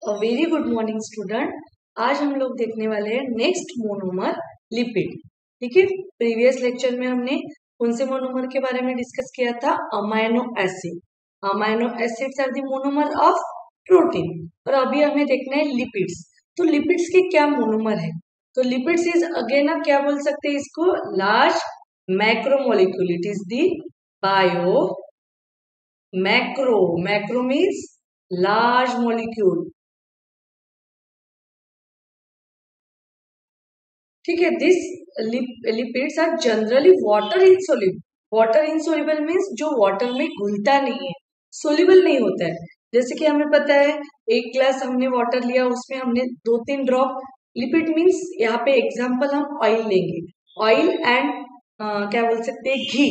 A very good morning student. आज हम लोग देखने वाले हैं नेक्स्ट मोनोमर लिपिड। ठीक है, प्रीवियस लेक्चर में हमने कौन से मोनोमर के बारे में डिस्कस किया था? Amino acid. Amino acids are the monomer of protein. और अभी हमें देखना है लिपिड्स। तो लिपिड्स के क्या मोनोमर है? तो लिपिड्स इज अगेन आप क्या बोल सकते हैं इसको? Large macromolecule. It is the bio macro means large molecule। ठीक है, this lipids are generally water insoluble. Water insoluble means जो वाटर में घुलता नहीं है, सोल्यूबल नहीं होता है। जैसे कि हमें पता है, एक ग्लास हमने वाटर लिया, उसमें हमने 2-3 ड्रॉप लिपिड मीन्स यहाँ पे एग्जांपल हम ऑयल लेंगे। ऑयल एंड क्या बोल सकते हैं, घी।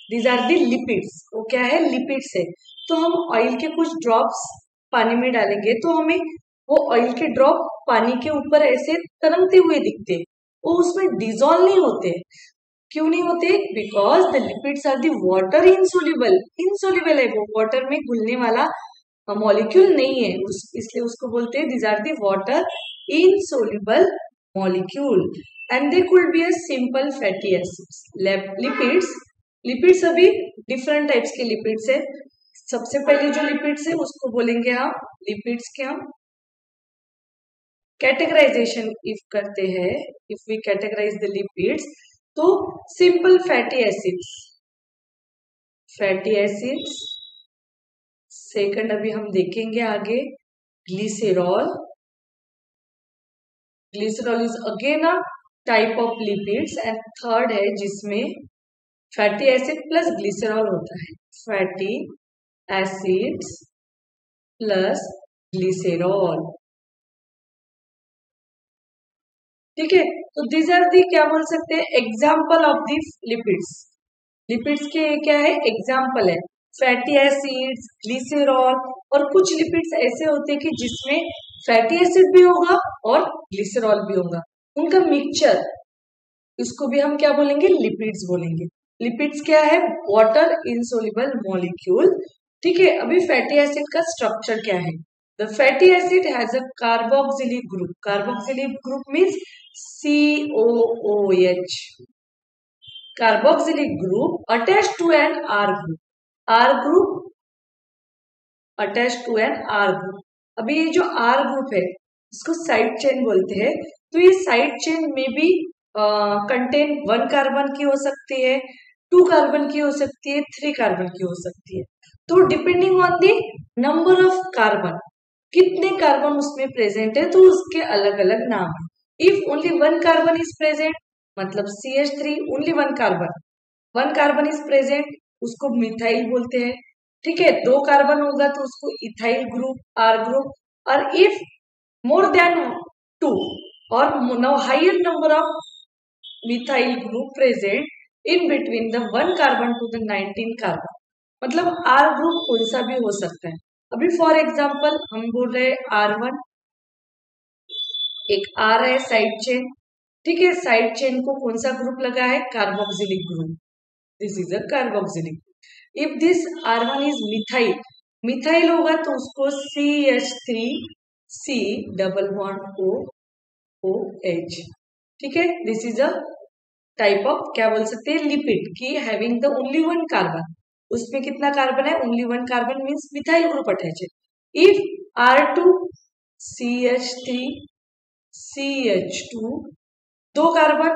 These are the lipids. वो क्या है? लिपिड्स है। तो हम ऑयल के कुछ ड्रॉप्स पानी में डालेंगे तो हमें वो ऑयल के ड्रॉप पानी के ऊपर ऐसे तरंगते हुए दिखते हैं, वो उसमें डिजोल्व नहीं होते। क्यों नहीं होते? Because the lipids are the water insoluble. Insoluble है, वो वाटर में घुलने वाला मॉलिक्यूल नहीं है, इसलिए उसको बोलते हैं these are the water insoluble molecule. And they could be a simple fatty acids. Lipids अभी डिफरेंट टाइप्स के लिपिड्स है। सबसे पहले जो लिपिड्स है उसको बोलेंगे हम लिपिड्स के हम कैटेगराइजेशन इफ करते हैं। If we categorize the lipids तो सिंपल फैटी एसिड्स। सेकंड अभी हम देखेंगे आगे glycerol. Glycerol is again a type of lipids. And third है जिसमें फैटी एसिड प्लस ग्लिसरॉल होता है, फैटी एसिड्स प्लस ग्लिसरॉल। ठीक है, तो दिस आर दी क्या बोल सकते हैं, example of the lipids. Lipids के क्या है? एग्जाम्पल है फैटी एसिड्स, ग्लिसरॉल। और कुछ लिपिड्स ऐसे होते हैं कि जिसमें फैटी एसिड भी होगा और ग्लिसरॉल भी होगा, उनका मिक्सचर, इसको भी हम क्या बोलेंगे? लिपिड्स बोलेंगे। लिपिड्स क्या है? Water insoluble molecule. ठीक है, अभी फैटी एसिड का स्ट्रक्चर क्या है? The fatty acid has a carboxylic group. Carboxylic group means COOH. Carboxylic group attached to an R group. R group attached to an R group. अभी ये जो R group है इसको साइड चेन बोलते हैं। तो ये साइड चेन में भी कंटेन 1 कार्बन की हो सकती है, 2 कार्बन की हो सकती है, 3 कार्बन की हो सकती है। तो depending on the number of carbon, कितने कार्बन उसमें प्रेजेंट है, तो उसके अलग अलग नाम है। If only 1 carbon is present मतलब CH3, only 1 carbon is present, उसको मिथाइल बोलते हैं। ठीक है, 2 कार्बन होगा तो उसको इथाइल ग्रुप, R ग्रुप। और इफ मोर देन 2 और now higher number of methyl group present in between the 1 carbon to the 19 carbon, मतलब R ग्रुप कौन सा भी हो सकता है। अभी फॉर एग्जाम्पल हम बोल रहे हैं R1, एक R है साइड चेन। ठीक है, साइड चेन को कौन सा ग्रुप लगा है? Carboxylic group. This is a carboxylic. If this R1 is methyl, methyl होगा तो उसको CH3C डबल बॉन्ड OH। ठीक है, this is a type of क्या बोल सकते हैं? लिपिड की हैविंग द ओनली 1 कार्बन। उसमें कितना कार्बन है? Only 1 carbon means methyl group attach है। If R2 CH3 CH2 2 carbon,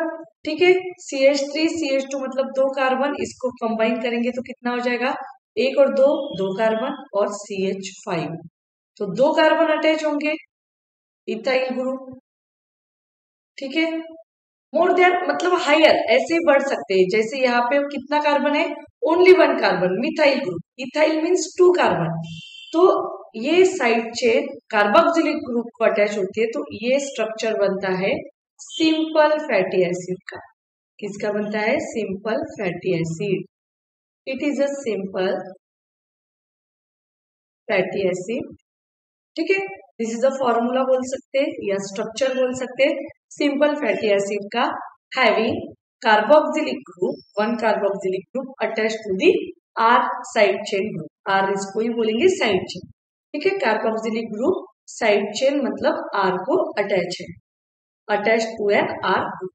ठीक है, CH3 CH2 मतलब 2 कार्बन, इसको कंबाइन करेंगे तो कितना हो जाएगा? 1 और 2 2 कार्बन और CH5, तो 2 कार्बन अटैच होंगे, इथाइल ग्रुप। ठीक है, मोर देन मतलब हायर, ऐसे ही बढ़ सकते हैं। जैसे यहाँ पे कितना कार्बन है? Only 1 carbon, methyl group. Ethyl means 2 carbon. तो ये साइड चेन कार्बोक्सिलिक ग्रुप को अटैच होती है, तो ये स्ट्रक्चर बनता है सिंपल फैटी एसिड का। किसका बनता है? Simple fatty acid. It is a simple fatty acid. ठीक है, दिस इज अ फॉर्मूला बोल सकते हैं या स्ट्रक्चर बोल सकते हैं सिंपल फैटी एसिड का, having carboxylic group, 1 carboxylic group attach to the R side chain group. R इसको ही बोलेंगे साइड चेन। ठीक है, कार्बोक्सिलिक ग्रुप साइड चेन मतलब R को अटैच है, attached to an R group.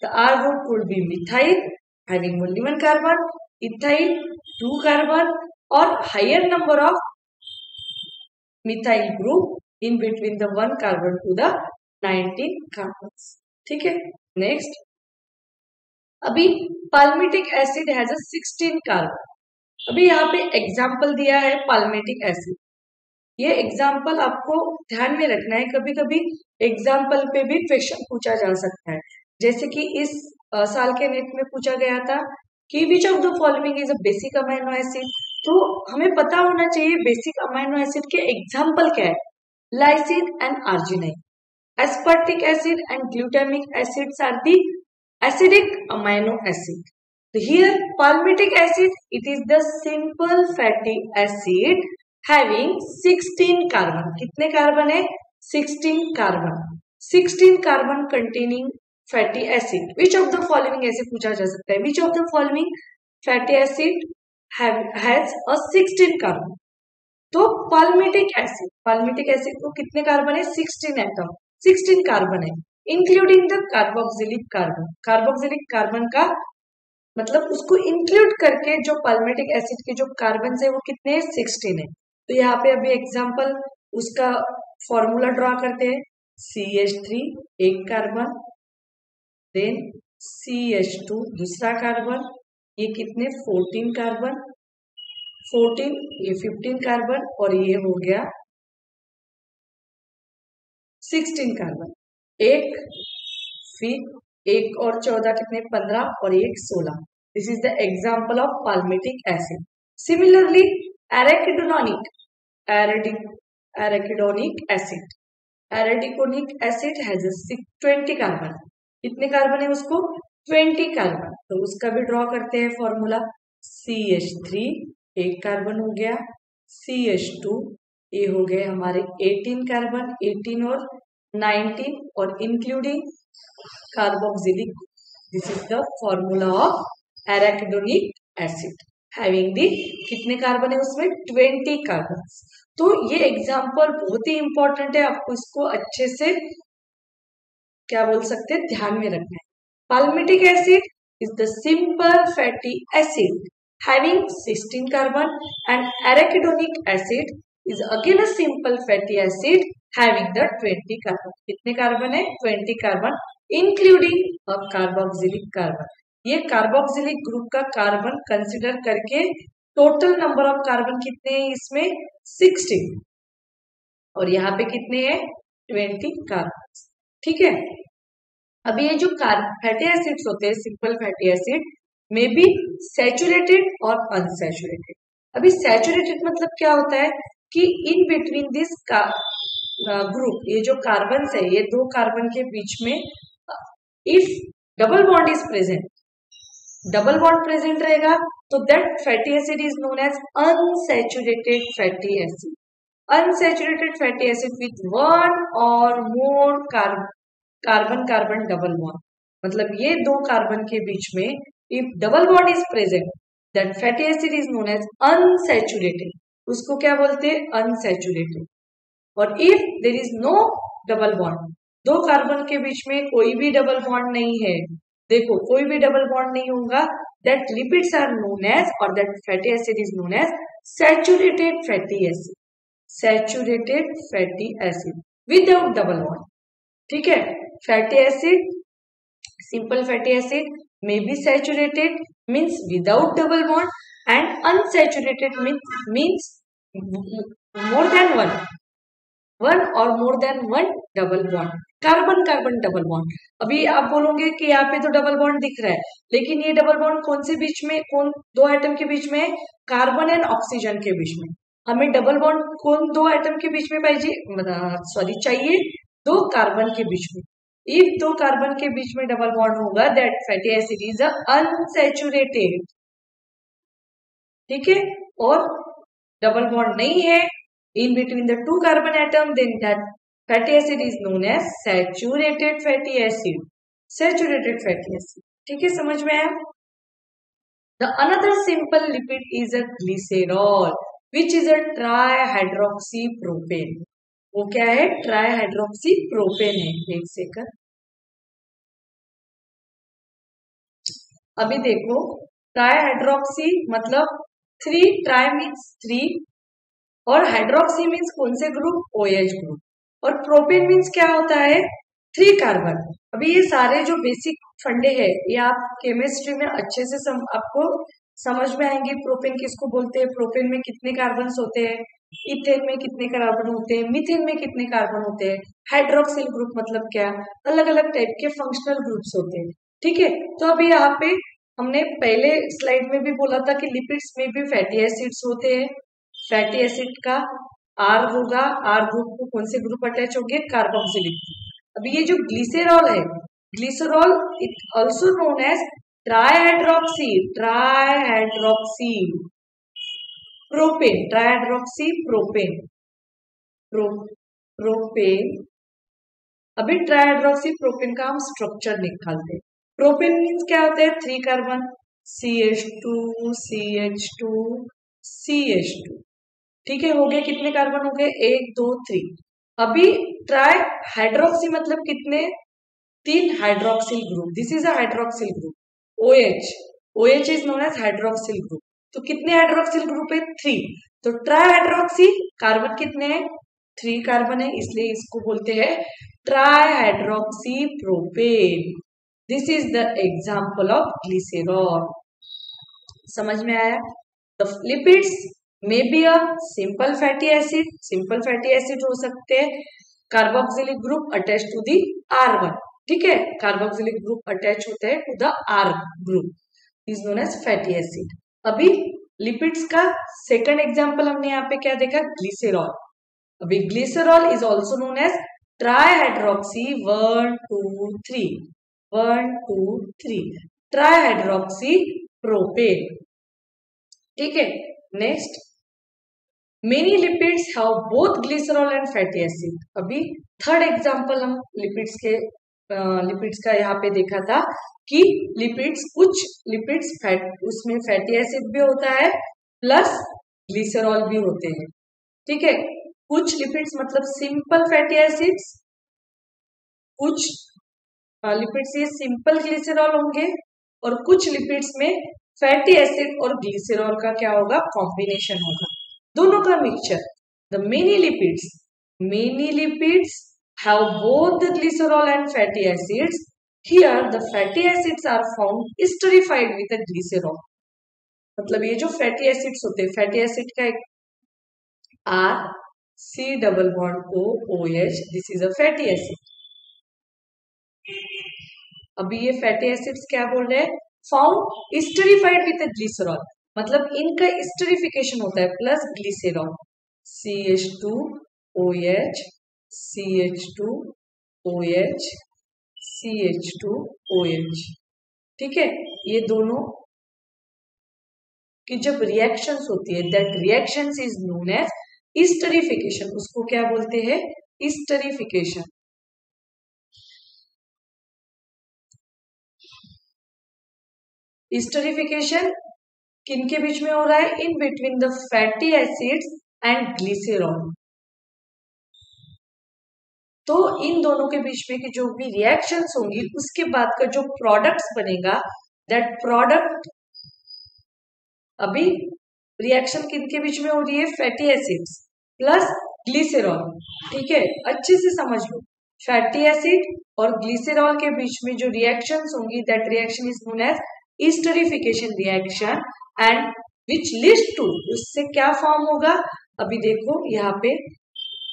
The R group could be methyl having only one carbon, ethyl 2 carbon, or higher number of methyl group in between the 1 carbon to the 19 carbons. ठीक है, next. अभी palmitic acid has a 16 carbon. अभी यहाँ पे example दिया है palmitic acid. ये example आपको ध्यान में रखना है, कभी कभी एग्जाम्पल पे भी क्वेश्चन पूछा जा सकता है, जैसे कि इस साल के नेट में पूछा गया था कि which of the following is a basic amino acid. तो हमें पता होना चाहिए बेसिक अमाइनो एसिड के एग्जाम्पल क्या है, lysine and arginine, aspartic acid and glutamic acids are the acidic amino acid. Here palmitic acid, it is the simple fatty acid having 16 carbon. कितने carbon है? 16 carbon. 16 carbon containing fatty acid. Which of the following ऐसे पूछा जा सकता है, विच of the following fatty acid has a 16 carbon. तो palmitic acid को कितने कार्बन है? 16 एटम, 16 कार्बन है, including the carboxylic carbon. Carboxylic carbon का मतलब उसको इंक्लूड करके जो palmitic एसिड के जो कार्बन है वो कितने हैं? 16 है। तो यहाँ पे अभी एग्जांपल उसका फॉर्मूला ड्रॉ करते हैं। CH3 एक कार्बन, देन CH2 दूसरा कार्बन, ये कितने? 14 कार्बन, 14 ये 15 कार्बन, और ये हो गया 16 कार्बन। एक, फिर एक और 14 कितने? 15, और एक 16। This is the example of palmitic acid. Similarly arachidonic acid, arachidonic acid has 20 carbon. कितने कार्बन है उसको? 20 कार्बन। तो उसका भी ड्रॉ करते हैं फॉर्मूला। CH3 एक कार्बन हो गया, CH2 ये हो गए हमारे 18 कार्बन, 18 और 19, और including carboxylic. This is the formula of arachidonic acid having the कितने कार्बन है उसमें? 20 कार्बन। तो ये एग्जाम्पल बहुत ही इंपॉर्टेंट है, आपको इसको अच्छे से क्या बोल सकते हैं ध्यान में रखना है। palmitic acid is the simple fatty acid having 16 carbon, and arachidonic acid is again a simple fatty acid having the 20 carbon. कितने कार्बन है? 20 carbon, including a carboxylic carbon. ये कार्बोक्सिलिक ग्रुप का कार्बन कंसिडर करके total number of carbon कितने हैं इसमें? 16, और यहाँ पे कितने हैं? 20 कार्बन। ठीक है, अब ये जो फैटी एसिड्स होते हैं, सिंपल फैटी एसिड में भी सैचुरेटेड और अनसैचुरेटेड। अभी सैचुरेटेड मतलब क्या होता है कि इन बिटवीन दिस ग्रुप, ये जो कार्बन है, ये दो कार्बन के बीच में if double bond is present, double bond present रहेगा तो that fatty acid is known as unsaturated fatty acid. Unsaturated fatty acid with one और more carbon carbon double bond, मतलब ये दो कार्बन के बीच में if double bond is present that fatty acid is known as unsaturated, उसको क्या बोलते हैं? अनसैचुरेटेड। और if there is no double bond, दो कार्बन के बीच में कोई भी डबल बॉन्ड नहीं है, देखो कोई भी डबल बॉन्ड नहीं होगा, that lipids are known as, और that fatty acid is known as saturated fatty acid. Saturated fatty acid without double bond. ठीक है, fatty acid, simple fatty acid may be saturated means without double bond, and unsaturated means more than one or more than one double bond, carbon carbon double bond. अभी आप बोलोगे कि यहाँ पे तो double bond दिख रहा है, लेकिन ये डबल बॉन्ड कौन से बीच में, कौन दो एटम के बीच में है? कार्बन एंड ऑक्सीजन के बीच में। हमें डबल बॉन्ड कौन दो एटम के बीच में चाहिए? दो कार्बन के बीच में। इफ दो कार्बन के बीच में डबल बॉन्ड होगा that fatty acid is unsaturated. ठीक है, और डबल बॉन्ड नहीं है in between the two carbon atom, then that fatty acid is known as saturated fatty acid. Saturated fatty acid. ठीक है, समझ में आया? The another simple lipid is a glycerol which is a trihydroxy propane. वो क्या है, ट्राईहाइड्रोक्सी propane है। एक सेकंड, अभी देखो ट्राईहाइड्रोक्सी मतलब 3, ट्राई मीन्स 3 और हाइड्रोक्सी मीन्स कौन से ग्रुप, OH ग्रुप, और प्रोपेन मीन्स क्या होता है, 3 कार्बन। अभी ये सारे जो बेसिक फंडे हैं ये आप केमिस्ट्री में अच्छे से आपको समझ में आएंगे। प्रोपेन किसको बोलते हैं, प्रोपेन में कितने कार्बन होते हैं, इथेन में कितने कार्बन होते हैं, मीथेन में कितने कार्बन होते हैं, हाइड्रोक्सिल ग्रुप मतलब क्या, अलग अलग टाइप के फंक्शनल ग्रुप्स होते हैं। ठीक है, तो अभी यहाँ पे हमने पहले स्लाइड में भी बोला था कि लिपिड्स में भी फैटी एसिड्स होते हैं। फैटी एसिड का आर होगा, आर ग्रुप को कौन से ग्रुप अटैच होंगे, कार्बोक्सिलिक ग्रुप। अभी ये जो ग्लिसरॉल है, glycerol it also known as trihydroxy, trihydroxy propane, trihydroxy propane, propane. अभी ट्राईहाइड्रोक्सी प्रोपेन का हम स्ट्रक्चर निकालते हैं। प्रोपेन मीन्स क्या होता है, 3 कार्बन, CH2 CH2 CH2। ठीक है, हो गए कितने कार्बन हो गए, 1 2 3। अभी ट्राई हाइड्रोक्सी मतलब कितने, 3 hydroxyl group, this is a hydroxyl group, OH, OH is known as hydroxyl group. तो कितने हाइड्रोक्सिल ग्रुप है, 3। तो ट्राई हाइड्रोक्सी कार्बन कितने हैं, 3 कार्बन है, इसलिए इसको बोलते हैं trihydroxy propane. This is the example of glycerol. समझ में आया। The lipids may be a simple fatty acid, simple fatty acid हो सकते हैं, carboxylic group attach to the R1। ठीक है, कार्बोक्सिलिक ग्रुप अटैच होते हैं to the R group, is known as fatty acid. अभी लिपिड्स का सेकंड एग्जांपल हमने यहाँ पे क्या देखा, ग्लिसरॉल। अभी glycerol is also known as ट्राईहाइड्रोक्सी 1 2 3, 1 2 3 ट्राईहाइड्रोक्सी propane. ठीक है, next, many lipids have both glycerol and fatty acid. अभी थर्ड एग्जांपल हम लिपिड्स का यहाँ पे देखा था कि लिपिड्स, कुछ लिपिड्स उसमें फैटी एसिड भी होता है प्लस ग्लिसरॉल भी होते हैं। ठीक है, कुछ लिपिड्स मतलब सिंपल फैटी एसिड्स, कुछ लिपिड्स ये सिंपल ग्लिसरॉल होंगे, और कुछ लिपिड्स में फैटी एसिड और ग्लिसरॉल का क्या होगा, कॉम्बिनेशन होगा, दोनों का mixture. The many lipids have both the glycerol and fatty acids. Here the fatty acids are found esterified with a glycerol. मतलब ये जो फैटी एसिड्स होते हैं, फैटी एसिड का एक R C double bond O OH, this is a fatty acid. अभी ये fatty acids क्या बोल रहे हैं, found esterified with a glycerol, मतलब इनका esterification होता है plus glycerol, CH2OH CH2OH CH2OH। ठीक है, ये दोनों की जब रिएक्शंस होती है, that reactions is known as esterification। उसको क्या बोलते हैं, esterification। esterification किनके बीच में हो रहा है, in between the fatty acids and glycerol. तो इन दोनों के बीच में की जो भी रिएक्शंस होंगी उसके बाद का जो प्रोडक्ट्स बनेगा, दैट प्रोडक्ट, अभी रिएक्शन किनके बीच में हो रही है, फैटी एसिड्स प्लस ग्लिसरॉल। ठीक है, अच्छे से समझ लो, फैटी एसिड और ग्लिसरॉल के बीच में जो रिएक्शंस होंगी, that reaction is known as esterification reaction, and which leads to, उससे क्या फॉर्म होगा, अभी देखो यहाँ पे,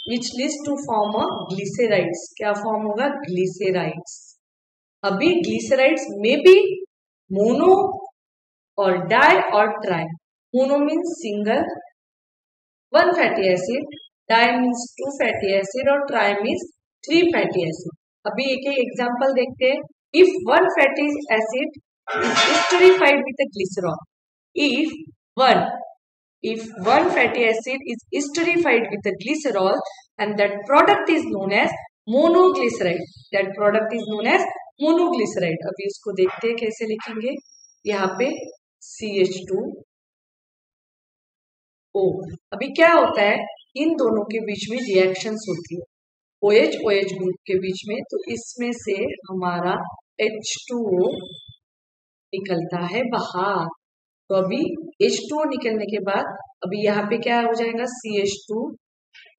which leads to form a glycerides, क्या फॉर्म होगा, ग्लिसराइड्स। अभी ग्लिसराइड्स में बी मोनो और डाई और tri. Mono means single 1 fatty acid, di means 2 fatty acid और ट्राई मीन्स 3 फैटी एसिड। अभी एक एक एग्जांपल देखते हैं। If 1 fatty acid is esterified with a glycerol, if one fatty acid is esterified with a glycerol, and that product is known as monoglyceride, that product is known as monoglyceride। अभी इसको देखते हैं कैसे लिखेंगे, यहाँ पे CH2O। अभी क्या होता है, इन दोनों के बीच में रिएक्शंस होती है OH OH ग्रुप के बीच में, तो इसमें से हमारा H2O निकलता है बाहर। तो अभी H2O निकलने के बाद अभी यहाँ पे क्या हो जाएगा, CH2,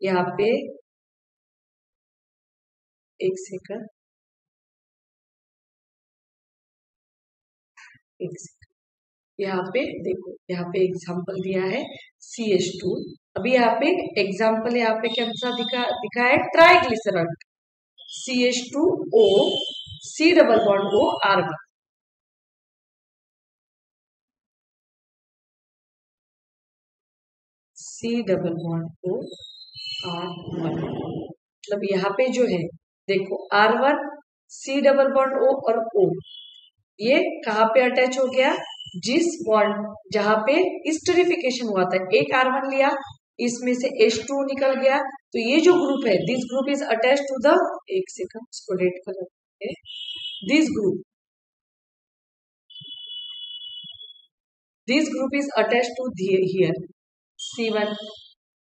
यहाँ पे एक सेकंड, यहाँ पे देखो, यहाँ पे एग्जाम्पल दिया है CH2। अभी यहाँ पे एग्जाम्पल यहाँ पे क्या दिखा है, triglycerol CH2O C double bond O R1। C double bond O R1 मतलब यहाँ पे जो है देखो R1 C double bond O और O, ये कहाँ पे अटैच हो गया, जिस बॉन्ड जहां पे स्टेरिफिकेशन हुआ था, एक R1 लिया, इसमें से H2 निकल गया, तो ये जो ग्रुप है, this group is attach to the, एक सेकंड इसको रेड कलर है, this group is attach to here, C1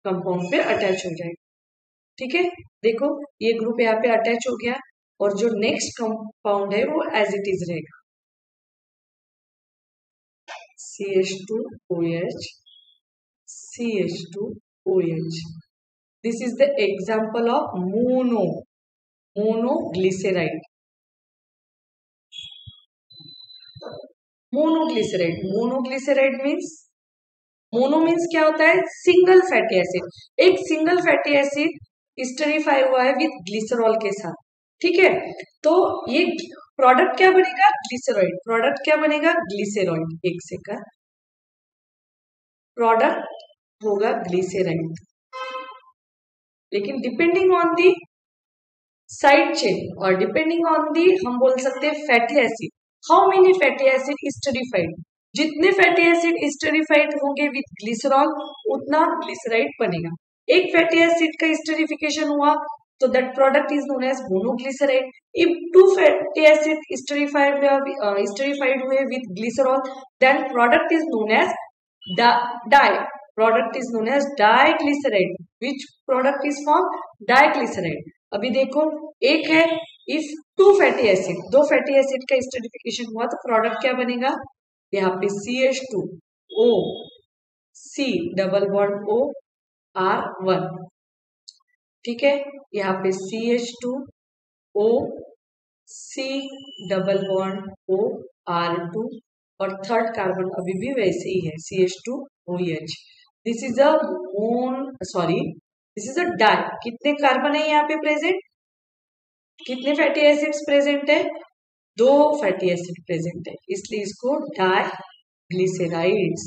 compound पे अटैच हो जाएगा। ठीक है, देखो ये ग्रुप यहाँ पे अटैच हो गया और जो नेक्स्ट कंपाउंड है वो एज इट इज रहेगा, CH2OH CH2OH। This is the example of monoglyceride। Monoglyceride means, mono means क्या होता है, सिंगल फैटी एसिड। एक सिंगल फैटी एसिड स्टेरिफाई हुआ है विद ग्लिसरॉल के साथ। ठीक है, तो ये प्रोडक्ट क्या बनेगा, ग्लिसरॉइड। प्रोडक्ट क्या बनेगा, ग्लिसरॉइड। एक सेकंड, प्रोडक्ट होगा ग्लिसराइड, लेकिन depending on the side chain और डिपेंडिंग ऑन दी, हम बोल सकते हैं fatty acid, how many fatty acid esterified, जितने फैटी एसिड स्टेरिफाइड होंगे विद ग्लिसरॉल उतना ग्लिसराइड बनेगा। एक फैटी एसिड का स्टेरिफिकेशन हुआ तो that product is known as monoglyceride. If two fatty acid esterified हुए with glycerol, then product is known as di, product is known as diglyceride. Which product is form, diglyceride. अभी देखो एक है, if two fatty acid, दो fatty acid का esterification हुआ तो product क्या बनेगा, यहाँ पे CH2O C double bond O R1। ठीक है, यहाँ पे CH2O C double bond O R2 और थर्ड कार्बन अभी भी वैसे ही है CH2OH। This is a this is a di. कितने कार्बन है यहाँ पे प्रेजेंट, कितने फैटी एसिड्स प्रेजेंट है, दो फैटी एसिड प्रेजेंट है, इसलिए इसको diglycerides,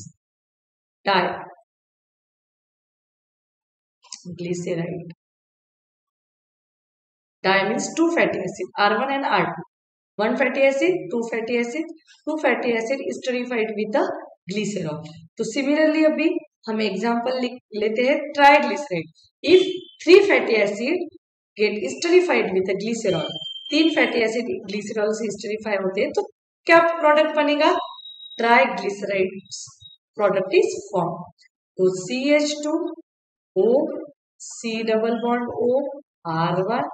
diglyceride. Di means two fatty acid, R1 and R2, one fatty acid, two fatty acid esterified with the glycerol. तो सिमिलरली अभी हम एग्जांपल लेते हैं triglyceride. If three fatty acid get esterified with the glycerol, तीन fatty acid glycerol से esterify होते हैं तो क्या प्रोडक्ट बनेगा, ट्राइग्लिसराइड प्रोडक्ट इज फॉर्म। तो CH2O C double bond O R1,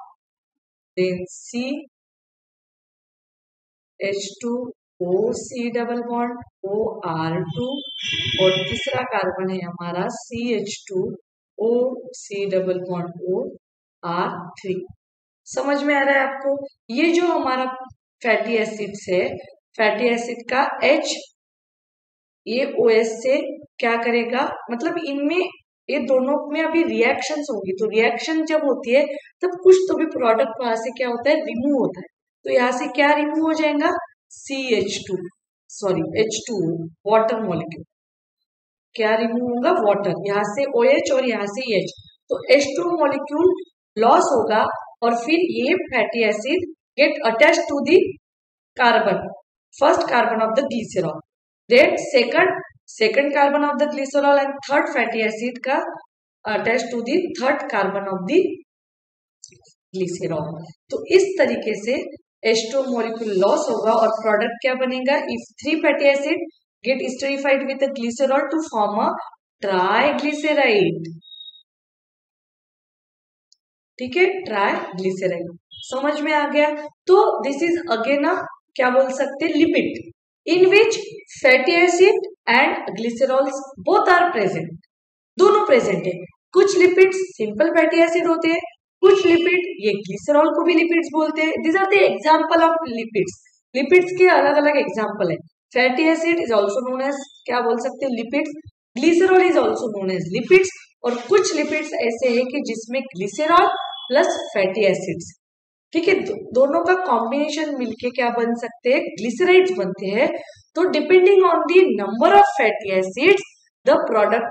then CH2O C double bond O R2 और तीसरा कार्बन है हमारा CH2O C double bond O R3। समझ में आ रहा है आपको, ये जो हमारा फैटी एसिड्स है, फैटी एसिड का H ये OS से क्या करेगा, मतलब इनमें ये दोनों में अभी रिएक्शंस होंगी, तो रिएक्शन जब होती है तब कुछ तो भी प्रोडक्ट वहां से क्या होता है, रिमूव होता है। तो यहाँ से क्या रिमूव हो जाएगा, H2O वाटर मॉलिक्यूल, क्या रिमूव होगा, वाटर, यहाँ से OH और यहाँ से H, तो H2 मॉलिक्यूल लॉस होगा और फिर ये fatty acid get attach to the carbon, first carbon of the glycerol, then second carbon of the glycerol and third fatty acid का attach to the third carbon of the glycerol. तो इस तरीके से H2 molecule loss होगा और product क्या बनेगा, if three fatty acid get esterified with the glycerol to form a triglyceride. ठीक है, ट्राइग्लिसराइड। समझ में आ गया? तो दिस इज अगेन क्या बोल सकते हैं, lipid in which fatty acid and glycerols both are present, दोनों प्रेजेंट है। कुछ लिपिड्स सिंपल फैटी एसिड होते हैं, कुछ लिपिड, ये ग्लिसरॉल को भी लिपिड्स बोलते हैं। This are the example of lipids. Lipids के अलग अलग एग्जांपल है। Fatty acid is also known as क्या बोल सकते हैं, lipids. Glycerol is also known as lipids. और कुछ लिपिड्स ऐसे हैं कि जिसमें ग्लिसरॉल प्लस फैटी एसिड्स, ठीक है, दोनों का कॉम्बिनेशन मिलके क्या बन सकते हैं, ग्लिसराइड्स बनते हैं। तो depending on the number of fatty acids the product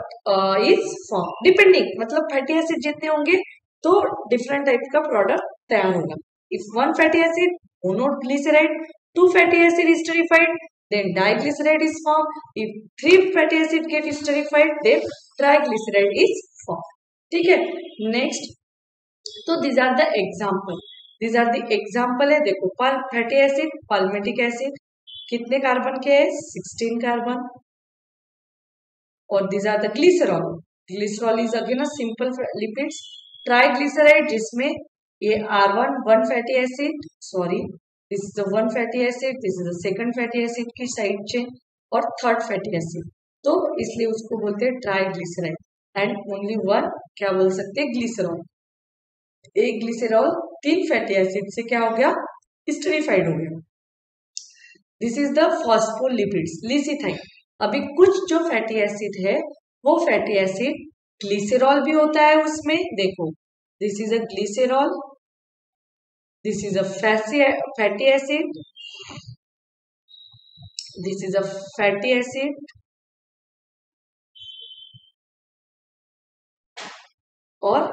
is form. Depending मतलब फैटी एसिड जितने होंगे तो डिफरेंट टाइप का प्रोडक्ट तैयार होगा। If one fatty acid monoglyceride, two fatty acid esterified, then diglyceride is formed. If three fatty acid get esterified, then triglyceride is formed. ठीक है, next, तो these are the example. These are the example है। देखो fatty acid, palmitic acid कितने carbon के है, 16 carbon. और these are the glycerol. Glycerol is again a simple lipids. Triglyceride जिसमें ये R1 one fatty acid, sorry this is one fatty acid, this is second fatty acid की side chain और third fatty acid, तो इसलिए उसको बोलते हैं triglyceride. And only one क्या बोल सकते हैं, ग्लिसरॉल। एक ग्लिसरॉल तीन फैटी एसिड से क्या हो गया, esterified हो गया। This is the phospholipids, lecithin. अभी कुछ जो फैटी एसिड है वो फैटी एसिड ग्लिसरॉल भी होता है उसमें। देखो this is a glycerol, this is a fatty acid, this is a fatty acid और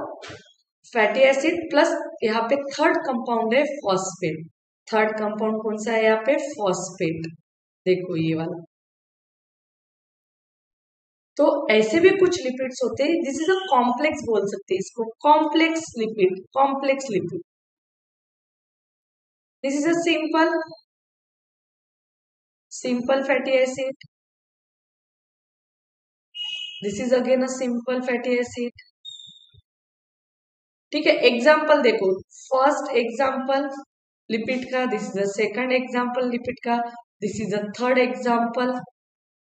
फैटी एसिड प्लस यहाँ पे थर्ड कंपाउंड है फॉस्फेट। थर्ड कंपाउंड कौन सा है यहाँ पे, फॉस्फेट। देखो ये वाला। तो ऐसे भी कुछ लिपिड्स होते हैं, दिस इज अ कॉम्प्लेक्स बोल सकते हैं इसको, complex lipid, complex lipid. This is a simple fatty acid, this is again a simple fatty acid. ठीक है, एग्जाम्पल देखो, फर्स्ट एग्जाम्पल लिपिड का, this is the second example lipid का, this is the third example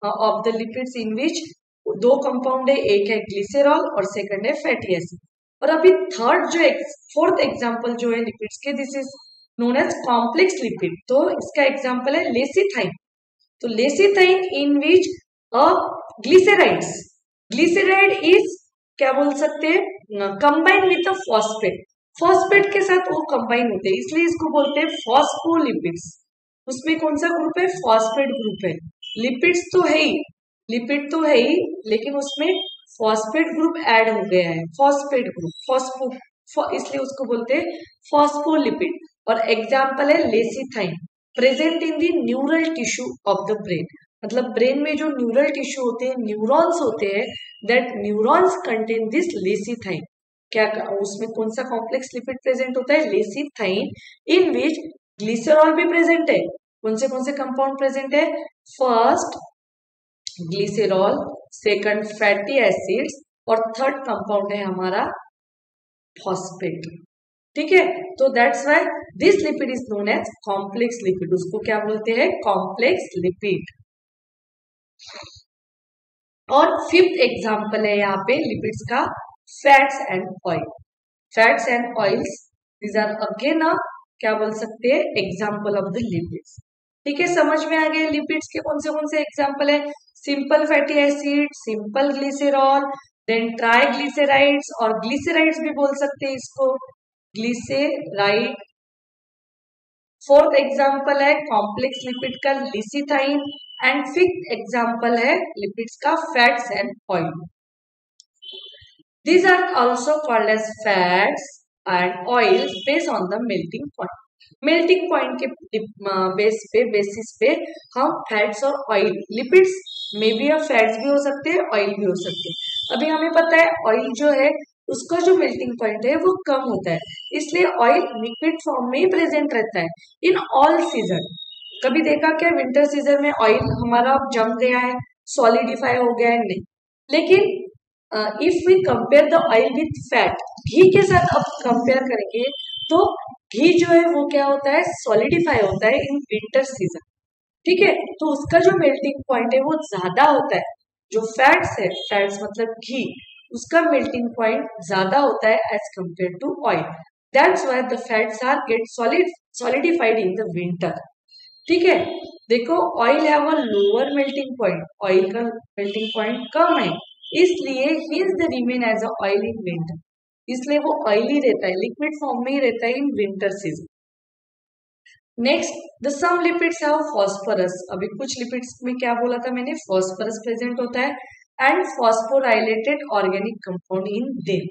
of the lipids in which दो compound है, एक है glycerol और सेकंड है फैटी एसिड। और अभी थर्ड जो फोर्थ एग्जाम्पल जो है लिपिड्स के, this is known as complex lipid. तो इसका एग्जाम्पल है लेसिथाइन। तो lecithin in which a glycerides, glyceride is क्या बोल सकते हैं, combine with a phosphate, phosphate के साथ वो कंबाइन होते हैं, इसलिए इसको बोलते हैं फॉस्फोलिपिड्स। उसमें कौन सा ग्रुप है, फॉस्फेट ग्रुप है। लिपिड्स तो है ही, लिपिड तो है ही, लेकिन उसमें फॉस्फेट ग्रुप ऐड हो गया है, फॉस्फेट ग्रुप, इसलिए उसको बोलते हैं फॉस्फोलिपिड। और एग्जाम्पल है lecithin, present in the neural tissue of the brain. मतलब ब्रेन में जो न्यूरल टिश्यू होते हैं, न्यूरॉन्स होते हैं, that neurons contain this lecithin. क्या उसमें कौन सा कॉम्प्लेक्स लिपिड प्रेजेंट होता है, लेसिथाइन, इन विच ग्लिसरॉल भी प्रेजेंट है। कौन से कंपाउंड प्रेजेंट है, first glycerol, second fatty acids और थर्ड कंपाउंड है हमारा फॉस्फेट। ठीक है, तो that's why this lipid is known as complex lipid. उसको क्या बोलते हैं, कॉम्प्लेक्स लिपिड। और फिफ्थ एग्जांपल है यहाँ पे लिपिड्स का, fats and oil. Fats and oils, these are again क्या बोल सकते हैं, एग्जांपल ऑफ द लिपिड्स। ठीक है, समझ में आ गए लिपिड्स के कौन से एग्जांपल है, simple fatty acid, simple glycerol, then triglycerides और ग्लिसराइड्स भी बोल सकते हैं इसको, ग्लिसराइड। फोर्थ एग्जांपल है कॉम्प्लेक्स लिपिड का लिसिथाइन एंड फिफ्थ एग्जांपल है लिपिड्स का fats and oil. These are also called as fats and oils based on the melting point. Melting point के बेसिस पे हम फैट्स और ऑयल, लिपिड्स में भी फैट्स भी हो सकते हैं, ऑयल भी हो सकते हैं। अभी हमें पता है ऑयल जो है उसका जो मेल्टिंग पॉइंट है वो कम होता है, इसलिए ऑयल लिक्विड फॉर्म में ही प्रेजेंट रहता है इन ऑल सीजन। कभी देखा क्या विंटर सीजन में ऑयल हमारा जम गया है, सॉलिडिफाई हो गया है, नहीं। लेकिन if we compare the oil with fat, घी के साथ अब कंपेयर करेंगे तो घी जो है वो क्या होता है, सॉलिडिफाई होता है इन विंटर सीजन। ठीक है, तो उसका जो मेल्टिंग पॉइंट है वो ज्यादा होता है। जो फैट्स है, फैट्स मतलब घी, उसका मेल्टिंग पॉइंट ज्यादा होता है as compare to oil. That's why the fats are get solidified in the winter. ठीक है, देखो oil have a lower melting point, oil का मेल्टिंग पॉइंट कम है, इसलिए hence the remain as a oil in winter, इसलिए वो oily रहता है, लिक्विड फॉर्म में ही रहता है in winter season. Next, the some lipids have phosphorus, अभी कुछ लिपिड्स में क्या बोला था मैंने, फॉस्फोरस प्रेजेंट होता है and phosphorylated organic compound in them,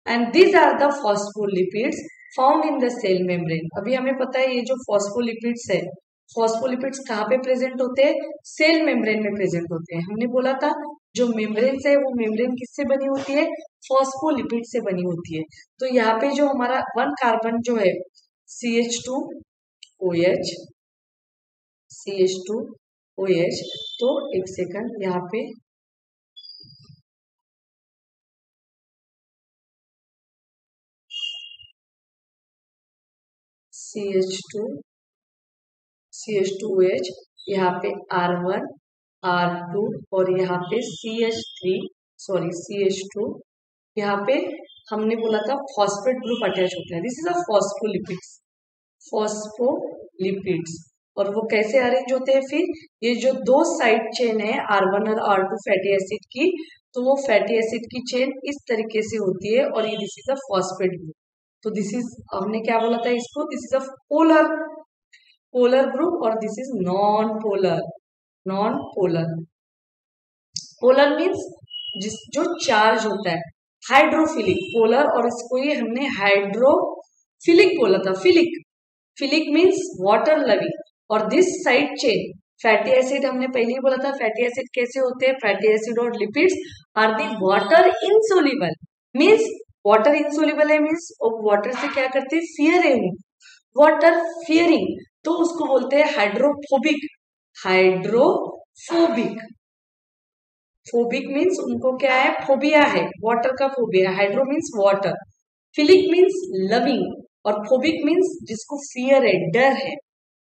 and these are the phospholipids found in the cell membrane. अभी हमें पता है ये जो फॉस्फोलिपिड्स है, फॉस्फोलिपिड्स कहाँ पे प्रेजेंट होते हैं, सेल मेम्ब्रेन में प्रेजेंट होते हैं। हमने बोला था जो मेम्ब्रेन है वो मेम्ब्रेन किससे बनी होती है, फॉस्फोलिपिड से बनी होती है। तो यहाँ पे जो हमारा वन कार्बन जो है CH2OH, CH2OH, तो एक सेकंड यहाँ पे CH2OH, यहाँ पे R1 R2 और यहाँ पे CH2, यहाँ पे हमने बोला था फॉस्फेट ग्रुप अटैच होता है। This is a phospholipids. और वो कैसे अरेंज होते हैं, फिर ये जो दो साइड चेन है R1 और R2 फैटी एसिड की, तो वो फैटी एसिड की चेन इस तरीके से होती है और ये this is a phosphate group. तो दिस इज, हमने क्या बोला था इसको, this is a polar group और this is non polar. Polar means जो चार्ज होता है, हाइड्रोफिलिक, पोलर, और इसको ये हमने हाइड्रोफिलिक बोला था। Philic means water loving. और this side chain fatty acid, हमने पहले ही बोला था फैटी एसिड कैसे होते हैं, फैटी एसिड और lipids are the water insoluble, means water insoluble है, मीन्स वाटर से क्या करते हैं, वाटर फियरिंग, तो उसको बोलते हैं हाइड्रोफोबिक। फोबिक मीन्स उनको क्या है, फोबिया है, वाटर का phobia. Hydro means water, philic means loving, और फोबिक मीन्स जिसको फियर है, डर है।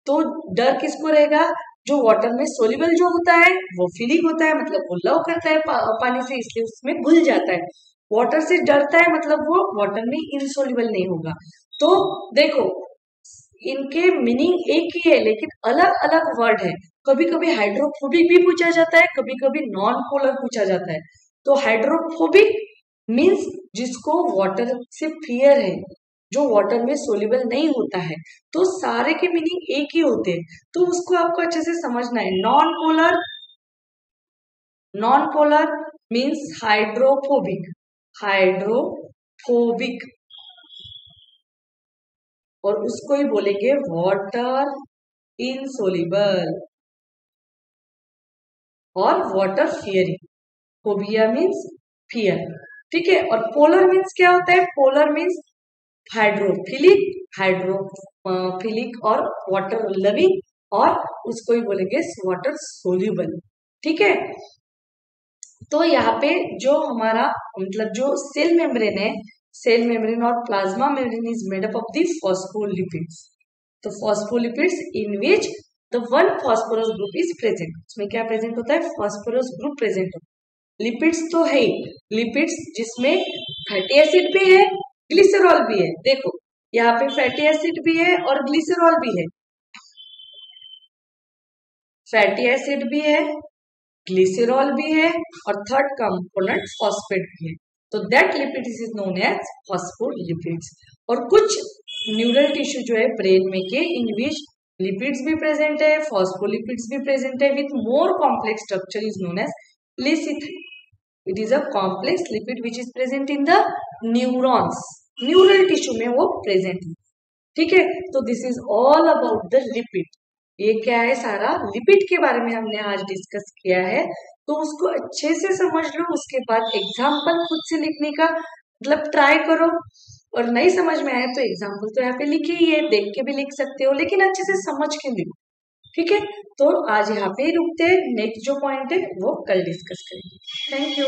तो डर किसको रहेगा, जो वाटर में सोल्यूबल जो होता है वो फिलिक होता है, मतलब वो लव करता है पानी से, इसलिए उसमें घुल जाता है। वाटर से डरता है मतलब वो वाटर में इनसोल्यूबल नहीं होगा। तो देखो इनके मीनिंग एक ही है लेकिन अलग अलग वर्ड है। कभी कभी हाइड्रोफोबिक भी पूछा जाता है, कभी कभी नॉन पोलर पूछा जाता है। तो हाइड्रोफोबिक मीन्स जिसको वाटर से फियर है, जो वाटर में सोल्यूबल नहीं होता है। तो सारे के मीनिंग एक ही होते हैं, तो उसको आपको अच्छे से समझना है। नॉन पोलर मीन्स हाइड्रोफोबिक, और उसको ही बोलेंगे वाटर इनसोल्यूबल और water fearing. Phobia means fear, ठीक है। और पोलर मीन्स क्या होता है, पोलर मीन्स हाइड्रोफिलिक और वाटर लविंग, और उसको ही बोलेंगे वाटर सोल्यूबल, ठीक है। तो यहाँ पे जो हमारा मतलब जो सेल मेम्ब्रेन है, सेल मेम्ब्रेन और plasma membrane is made up of the phospholipids. तो phospholipids in which the one phosphorus group is present, उसमें क्या प्रेजेंट होता है, फॉस्फोरस ग्रुप प्रेजेंट होता है। लिपिड्स तो है, लिपिड्स जिसमें फैटी एसिड भी है, ग्लिसरॉल भी है। देखो यहाँ पे फैटी एसिड भी है और ग्लिसरॉल भी है, फैटी एसिड भी है, ग्लिसरॉल भी है, और थर्ड कंपोनेंट फॉस्फेट भी है। तो that lipid is known as phospholipids. और कुछ न्यूरल टिश्यू जो है ब्रेन में के, इन विच लिपिड्स भी प्रेजेंट है, फॉस्फोलिपिड्स भी प्रेजेंट है, with more complex structure is known as lecithin. It is a complex lipid which is present in the neurons, neural tissue में वो प्रेजेंट है, ठीक है। तो this is all about the lipid. ये क्या है, सारा लिपिड के बारे में हमने आज डिस्कस किया है। तो उसको अच्छे से समझ लो, उसके बाद एग्जाम्पल खुद से लिखने का मतलब ट्राई करो, और नहीं समझ में आए तो एग्जाम्पल तो यहाँ पे लिखे ही है, देख के भी लिख सकते हो, लेकिन अच्छे से समझ के लिखो, ठीक है। तो आज यहाँ पे ही रुकते हैं, नेक्स्ट जो पॉइंट है वो कल डिस्कस करेंगे। Thank you.